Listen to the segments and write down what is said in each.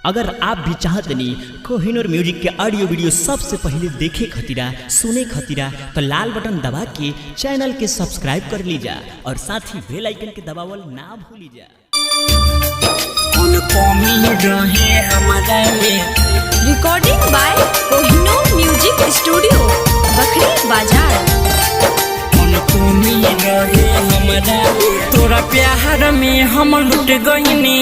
अगर आप भी चाहते नहीं कोहिनूर म्यूजिक के ऑडियो वीडियो सबसे पहले देखे खतीरा सुने खतीरा तो लाल बटन दबा के चैनल के सब्सक्राइब कर लीजा और साथ ही बेल आइकन के दबावल ना भूलिजा। Recording by Kohinoor music studio Bakhri Bazar. तोरा प्यार में हम लुट गईनी,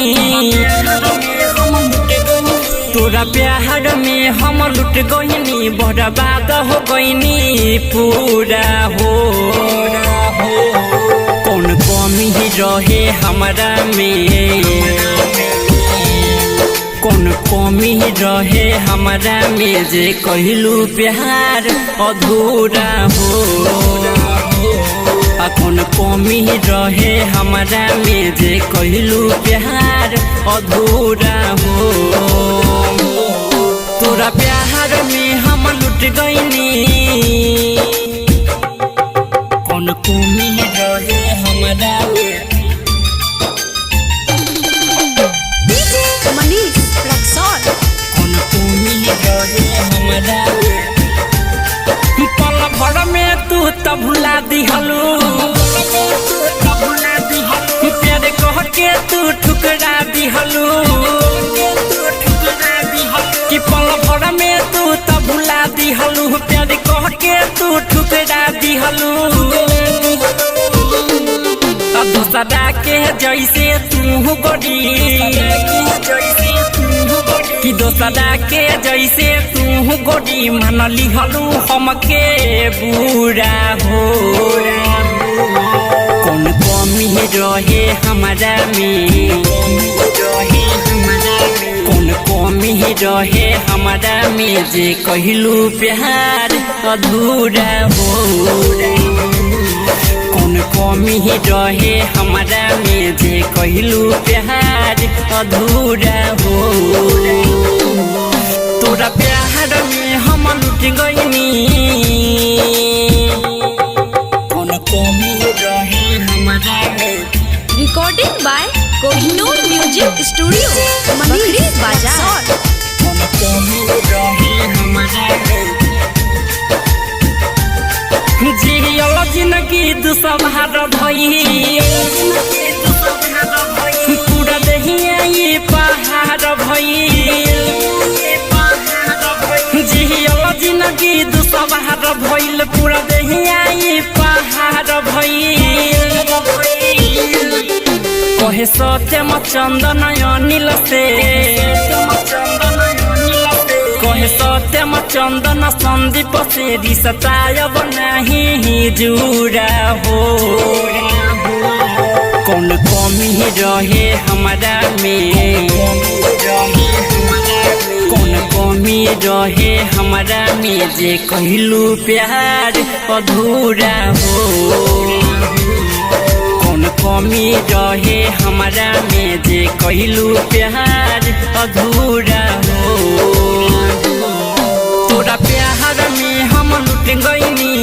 तोरा प्यार में हम लुट गईनी, बर्बाद हो गईनी पूरा हो। कौन कमी रहे हमरा में, कौन कमी रहे हमरा में जे कहलू प्यार अधूरा हो। कौन कमी रहे हमरा में जे कहलू प्यार अधूरा हो। तोरा प्यार में हम लुट गईनी, कौन कमी रहे हमरा में। डीजे मनीष रक्सौल। कौन कमी रहे हमरा में। पल भर में तू त भुला दिहलू, प्यार कह के तू ठुकरा दिहलू। कि पल भर में तू त भुला दिहलू, प्यार कह के तू ठुकरा दिहलू। दूसरा के जैसे तू गोरी, कि दोसरा के जैसे तू गोरी मान लिहलू हमके बुरा हो। कौन कमी रहे हमरा में, कौन कमी रहे हमरा में जे कहलू प्यार अधूरा हो। कौन कमी रहे हमरा में जे कहलू प्यार अधूरा हो। तोरा प्यार में हम लुट गईनी, कौन कमी रहे हमरा में। Recording by Kohinoor music studio Bakhri Bazar. कौन कमी रहे हमरा में। जियल जिंदगी दुसवार भई, पूरा दहिया ये पहाड़ भई। जियल जिंदगी दुसवार भइल, पूरा दहिया ये पहाड़ भई। कहे सत्यम चंदन अनिल से, कहे सत्यम चंदन संदीप से रिश्तायब नहीं जुड़ा हो। कौन कमी रहे हमरा में, कौन कमी रहे हमरा में जे कहलू प्यार अधूरा हो। कौन कमी रहे हमरा में जे कहलू प्यार अधूरा हो। तोरा प्यार में हम लुट गईनी,